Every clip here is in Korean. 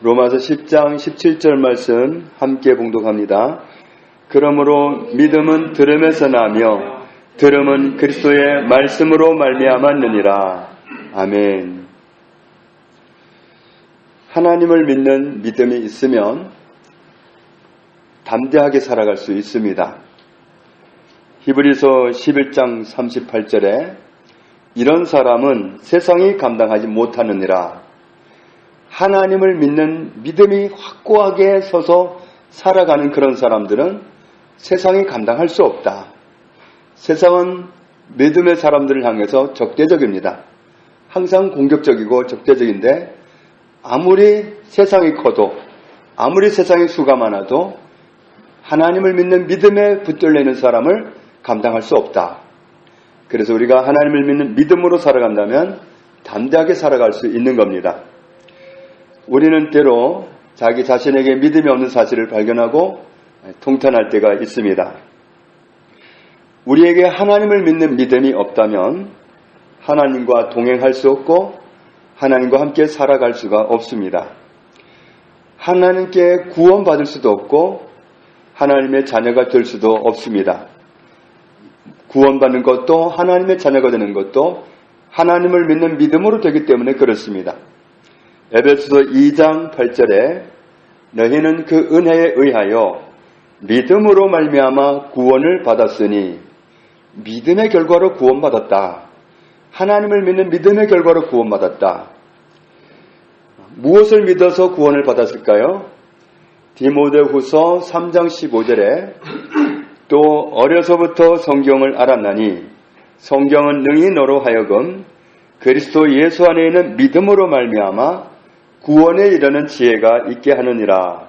로마서 10장 17절 말씀 함께 봉독합니다. 그러므로 믿음은 들음에서 나며 들음은 그리스도의 말씀으로 말미암았느니라. 아멘. 하나님을 믿는 믿음이 있으면 담대하게 살아갈 수 있습니다. 히브리서 11장 38절에 이런 사람은 세상이 감당하지 못하느니라. 하나님을 믿는 믿음이 확고하게 서서 살아가는 그런 사람들은 세상이 감당할 수 없다. 세상은 믿음의 사람들을 향해서 적대적입니다. 항상 공격적이고 적대적인데 아무리 세상이 커도 아무리 세상에 수가 많아도 하나님을 믿는 믿음에 붙들려 있는 사람을 감당할 수 없다. 그래서 우리가 하나님을 믿는 믿음으로 살아간다면 담대하게 살아갈 수 있는 겁니다. 우리는 때로 자기 자신에게 믿음이 없는 사실을 발견하고 통탄할 때가 있습니다. 우리에게 하나님을 믿는 믿음이 없다면 하나님과 동행할 수 없고 하나님과 함께 살아갈 수가 없습니다. 하나님께 구원받을 수도 없고 하나님의 자녀가 될 수도 없습니다. 구원받는 것도 하나님의 자녀가 되는 것도 하나님을 믿는 믿음으로 되기 때문에 그렇습니다. 에베소서 2장 8절에 너희는 그 은혜에 의하여 믿음으로 말미암아 구원을 받았으니 믿음의 결과로 구원받았다. 하나님을 믿는 믿음의 결과로 구원받았다. 무엇을 믿어서 구원을 받았을까요? 디모데후서 3장 15절에 또 어려서부터 성경을 알았나니 성경은 능히 너로 하여금 그리스도 예수 안에 있는 믿음으로 말미암아 구원에 이르는 지혜가 있게 하느니라.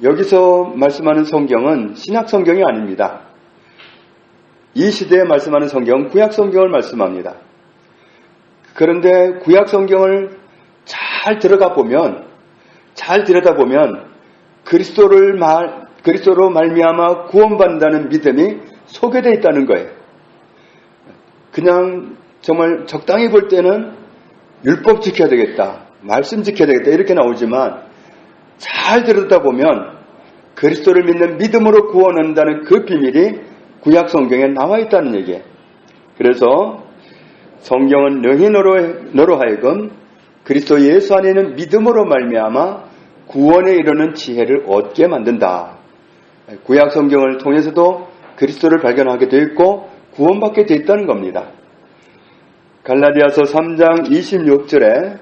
여기서 말씀하는 성경은 신약 성경이 아닙니다. 이 시대에 말씀하는 성경은 구약 성경을 말씀합니다. 그런데 구약 성경을 잘 들여다보면 그리스도로 말미암아 구원받는다는 믿음이 소개되어 있다는 거예요. 그냥 정말 적당히 볼 때는 율법 지켜야 되겠다, 말씀 지켜야 되겠다 이렇게 나오지만 잘 들여다보면 그리스도를 믿는 믿음으로 구원한다는 그 비밀이 구약 성경에 나와 있다는 얘기예요. 그래서 성경은 능히 너로 하여금 그리스도 예수 안에 있는 믿음으로 말미암아 구원에 이르는 지혜를 얻게 만든다. 구약 성경을 통해서도 그리스도를 발견하게 되어 있고 구원받게 되어 있다는 겁니다. 갈라디아서 3장 26절에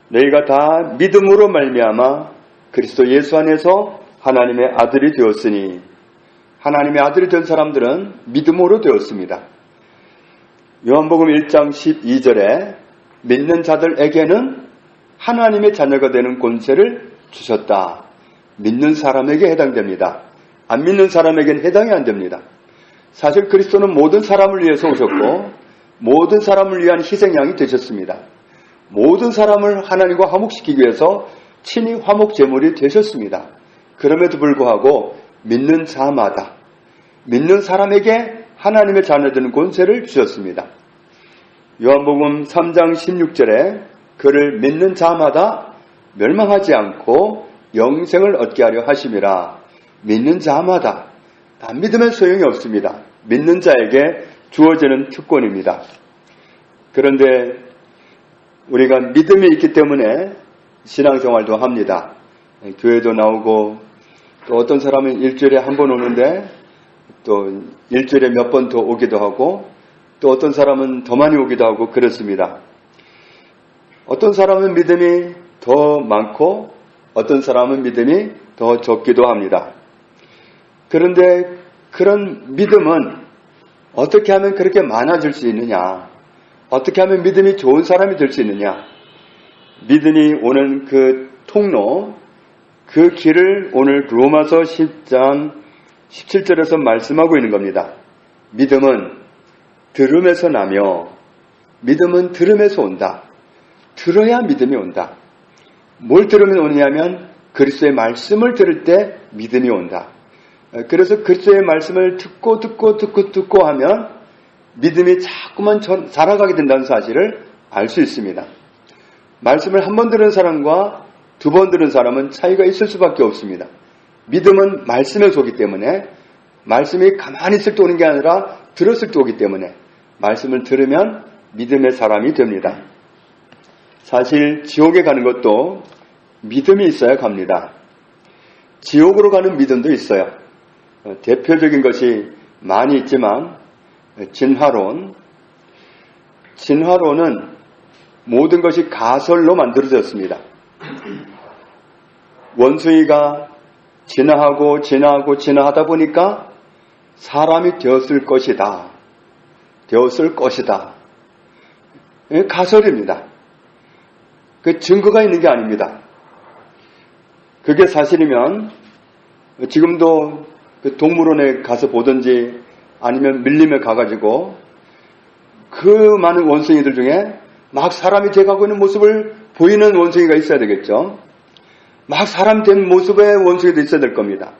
너희가 다 믿음으로 말미암아 그리스도 예수 안에서 하나님의 아들이 되었으니 하나님의 아들이 된 사람들은 믿음으로 되었습니다. 요한복음 1장 12절에 믿는 자들에게는 하나님의 자녀가 되는 권세를 주셨다. 믿는 사람에게 해당됩니다. 안 믿는 사람에게는 해당이 안 됩니다. 사실 그리스도는 모든 사람을 위해서 오셨고 모든 사람을 위한 희생양이 되셨습니다. 모든 사람을 하나님과 화목시키기 위해서 친히 화목 제물이 되셨습니다. 그럼에도 불구하고 믿는 자마다 믿는 사람에게 하나님의 자녀되는 권세를 주셨습니다. 요한복음 3장 16절에 그를 믿는 자마다 멸망하지 않고 영생을 얻게 하려 하심이라. 믿는 자마다, 안 믿으면 소용이 없습니다. 믿는 자에게 주어지는 특권입니다. 그런데 우리가 믿음이 있기 때문에 신앙생활도 합니다. 교회도 나오고 또 어떤 사람은 일주일에 한 번 오는데 또 일주일에 몇 번 더 오기도 하고 또 어떤 사람은 더 많이 오기도 하고 그렇습니다. 어떤 사람은 믿음이 더 많고 어떤 사람은 믿음이 더 적기도 합니다. 그런데 그런 믿음은 어떻게 하면 그렇게 많아질 수 있느냐? 어떻게 하면 믿음이 좋은 사람이 될 수 있느냐? 믿음이 오는 그 통로, 그 길을 오늘 로마서 10장 17절에서 말씀하고 있는 겁니다. 믿음은 들음에서 나며 믿음은 들음에서 온다. 들어야 믿음이 온다. 뭘 들으면 오느냐면 그리스도의 말씀을 들을 때 믿음이 온다. 그래서 그리스도의 말씀을 듣고 하면 믿음이 자꾸만 자라가게 된다는 사실을 알 수 있습니다. 말씀을 한 번 들은 사람과 두 번 들은 사람은 차이가 있을 수밖에 없습니다. 믿음은 말씀에 오기 때문에 말씀이 가만히 있을 때 오는 게 아니라 들었을 때 오기 때문에 말씀을 들으면 믿음의 사람이 됩니다. 사실 지옥에 가는 것도 믿음이 있어야 갑니다. 지옥으로 가는 믿음도 있어요. 대표적인 것이 많이 있지만 진화론은 모든 것이 가설로 만들어졌습니다. 원숭이가 진화하다 보니까 사람이 되었을 것이다. 가설입니다. 그 증거가 있는 게 아닙니다. 그게 사실이면 지금도 그 동물원에 가서 보든지 아니면 밀림에 가가지고 그 많은 원숭이들 중에 막 사람이 돼가고 있는 모습을 보이는 원숭이가 있어야 되겠죠. 막 사람 된 모습의 원숭이도 있어야 될 겁니다.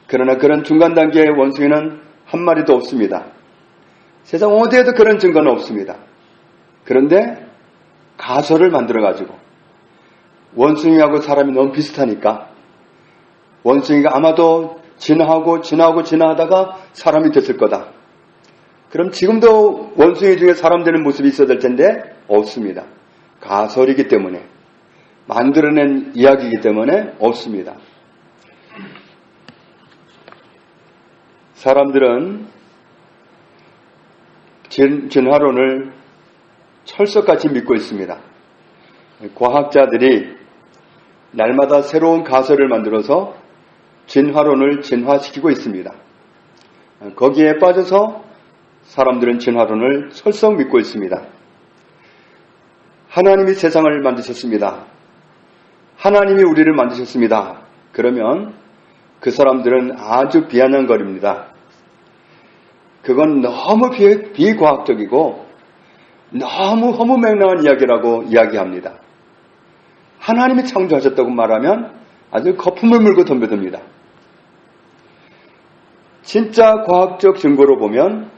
그러나 그런 중간 단계의 원숭이는 한 마리도 없습니다. 세상 어디에도 그런 증거는 없습니다. 그런데 가설을 만들어가지고 원숭이하고 사람이 너무 비슷하니까 원숭이가 아마도 진화하다가 사람이 됐을 거다. 그럼 지금도 원숭이 중에 사람 되는 모습이 있어야 될 텐데 없습니다. 가설이기 때문에, 만들어낸 이야기이기 때문에 없습니다. 사람들은 진화론을 철석같이 믿고 있습니다. 과학자들이 날마다 새로운 가설을 만들어서 진화론을 진화시키고 있습니다. 거기에 빠져서 사람들은 진화론을 철썩 믿고 있습니다. 하나님이 세상을 만드셨습니다. 하나님이 우리를 만드셨습니다. 그러면 그 사람들은 아주 비아냥거립니다. 그건 너무 비과학적이고 너무 허무맹랑한 이야기라고 이야기합니다. 하나님이 창조하셨다고 말하면 아주 거품을 물고 덤벼듭니다. 진짜 과학적 증거로 보면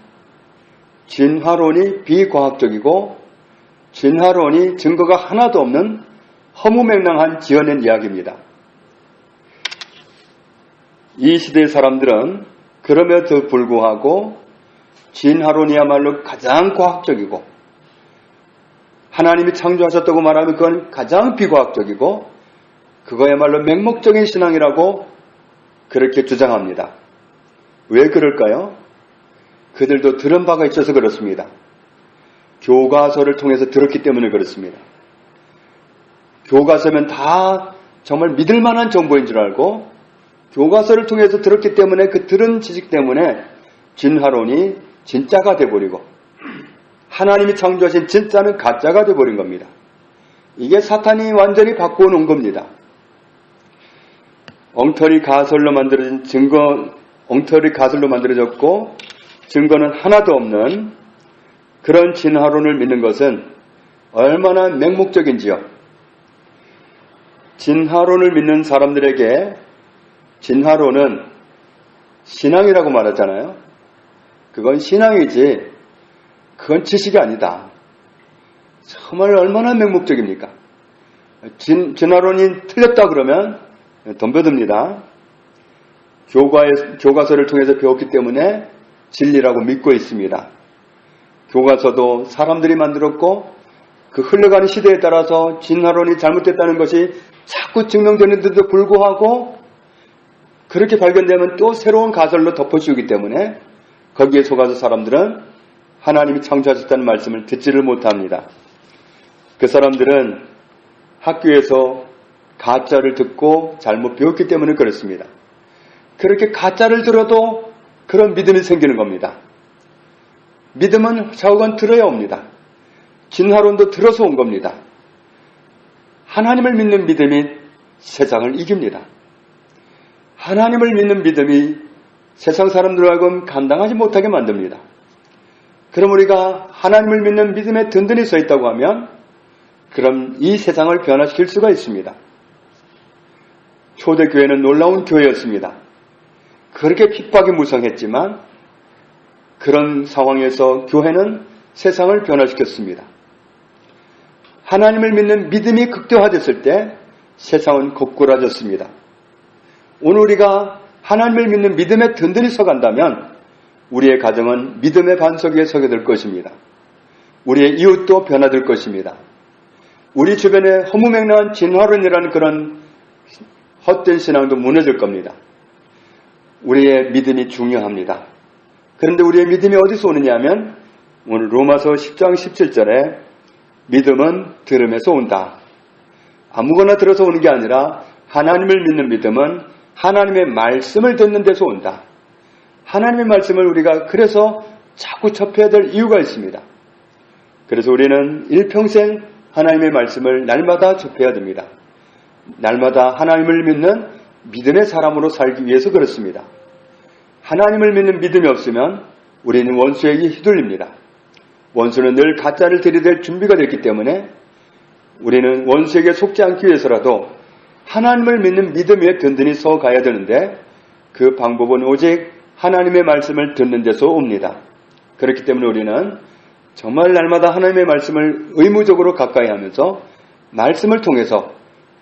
진화론이 비과학적이고 진화론이 증거가 하나도 없는 허무맹랑한 지어낸 이야기입니다. 이 시대의 사람들은 그럼에도 불구하고 진화론이야말로 가장 과학적이고 하나님이 창조하셨다고 말하면 그건 가장 비과학적이고 그거야말로 맹목적인 신앙이라고 그렇게 주장합니다. 왜 그럴까요? 그들도 들은 바가 있어서 그렇습니다. 교과서를 통해서 들었기 때문에 그렇습니다. 교과서면 다 정말 믿을 만한 정보인 줄 알고 교과서를 통해서 들었기 때문에 그 들은 지식 때문에 진화론이 진짜가 돼버리고 하나님이 창조하신 진짜는 가짜가 돼버린 겁니다. 이게 사탄이 완전히 바꿔놓은 겁니다. 엉터리 가설로 만들어졌고 증거는 하나도 없는 그런 진화론을 믿는 것은 얼마나 맹목적인지요. 진화론을 믿는 사람들에게 진화론은 신앙이라고 말하잖아요. 그건 신앙이지 그건 지식이 아니다. 정말 얼마나 맹목적입니까? 진화론이 틀렸다 그러면 덤벼듭니다. 교과서를 통해서 배웠기 때문에 진리라고 믿고 있습니다. 교과서도 사람들이 만들었고 그 흘러가는 시대에 따라서 진화론이 잘못됐다는 것이 자꾸 증명되는데도 불구하고 그렇게 발견되면 또 새로운 가설로 덮어씌우기 때문에 거기에 속아서 사람들은 하나님이 창조하셨다는 말씀을 듣지를 못합니다. 그 사람들은 학교에서 가짜를 듣고 잘못 배웠기 때문에 그렇습니다. 그렇게 가짜를 들어도 그런 믿음이 생기는 겁니다. 믿음은 좌우간 들어야 옵니다. 진화론도 들어서 온 겁니다. 하나님을 믿는 믿음이 세상을 이깁니다. 하나님을 믿는 믿음이 세상 사람들로 하여금 감당하지 못하게 만듭니다. 그럼 우리가 하나님을 믿는 믿음에 든든히 서 있다고 하면 그럼 이 세상을 변화시킬 수가 있습니다. 초대교회는 놀라운 교회였습니다. 그렇게 핍박이 무성했지만 그런 상황에서 교회는 세상을 변화시켰습니다. 하나님을 믿는 믿음이 극대화됐을 때 세상은 고꾸라졌습니다. 오늘 우리가 하나님을 믿는 믿음에 든든히 서간다면 우리의 가정은 믿음의 반석 위에 서게 될 것입니다. 우리의 이웃도 변화될 것입니다. 우리 주변에 허무맹랑한 진화론이라는 그런 헛된 신앙도 무너질 겁니다. 우리의 믿음이 중요합니다. 그런데 우리의 믿음이 어디서 오느냐 하면 오늘 로마서 10장 17절에 믿음은 들음에서 온다. 아무거나 들어서 오는 게 아니라 하나님을 믿는 믿음은 하나님의 말씀을 듣는 데서 온다. 하나님의 말씀을 우리가 그래서 자꾸 접해야 될 이유가 있습니다. 그래서 우리는 일평생 하나님의 말씀을 날마다 접해야 됩니다. 날마다 하나님을 믿는 믿음의 사람으로 살기 위해서 그렇습니다. 하나님을 믿는 믿음이 없으면 우리는 원수에게 휘둘립니다. 원수는 늘 가짜를 들이댈 준비가 됐기 때문에 우리는 원수에게 속지 않기 위해서라도 하나님을 믿는 믿음 위에 든든히 서 가야 되는데 그 방법은 오직 하나님의 말씀을 듣는 데서 옵니다. 그렇기 때문에 우리는 정말 날마다 하나님의 말씀을 의무적으로 가까이 하면서 말씀을 통해서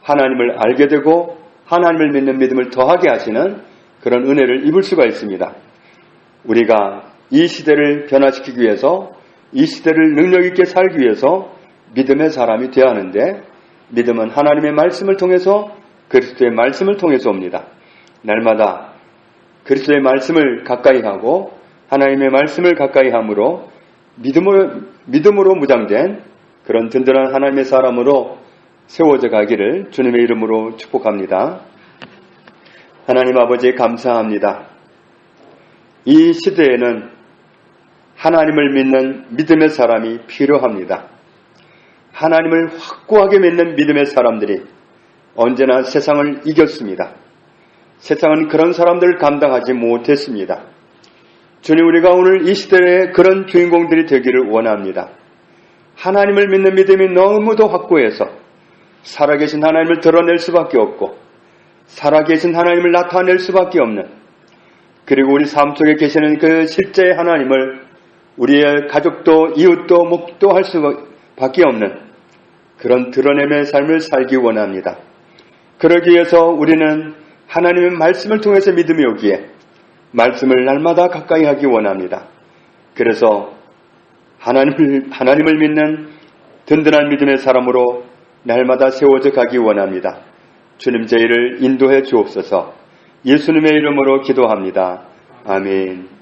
하나님을 알게 되고 하나님을 믿는 믿음을 더하게 하시는 그런 은혜를 입을 수가 있습니다. 우리가 이 시대를 변화시키기 위해서 이 시대를 능력 있게 살기 위해서 믿음의 사람이 되어야 하는데 믿음은 하나님의 말씀을 통해서 그리스도의 말씀을 통해서 옵니다. 날마다 그리스도의 말씀을 가까이 하고 하나님의 말씀을 가까이 함으로 믿음으로 무장된 그런 든든한 하나님의 사람으로 세워져 가기를 주님의 이름으로 축복합니다. 하나님 아버지 감사합니다. 이 시대에는 하나님을 믿는 믿음의 사람이 필요합니다. 하나님을 확고하게 믿는 믿음의 사람들이 언제나 세상을 이겼습니다. 세상은 그런 사람들을 감당하지 못했습니다. 주님, 우리가 오늘 이 시대에 그런 주인공들이 되기를 원합니다. 하나님을 믿는 믿음이 너무도 확고해서 살아계신 하나님을 드러낼 수밖에 없고 살아계신 하나님을 나타낼 수밖에 없는, 그리고 우리 삶 속에 계시는 그 실제의 하나님을 우리의 가족도 이웃도 목도할 수밖에 없는 그런 드러냄의 삶을 살기 원합니다. 그러기 위해서 우리는 하나님의 말씀을 통해서 믿음이 오기에 말씀을 날마다 가까이 하기 원합니다. 그래서 하나님을 믿는 든든한 믿음의 사람으로 날마다 세워져 가기 원합니다. 주님, 저희를 인도해 주옵소서. 예수님의 이름으로 기도합니다. 아멘.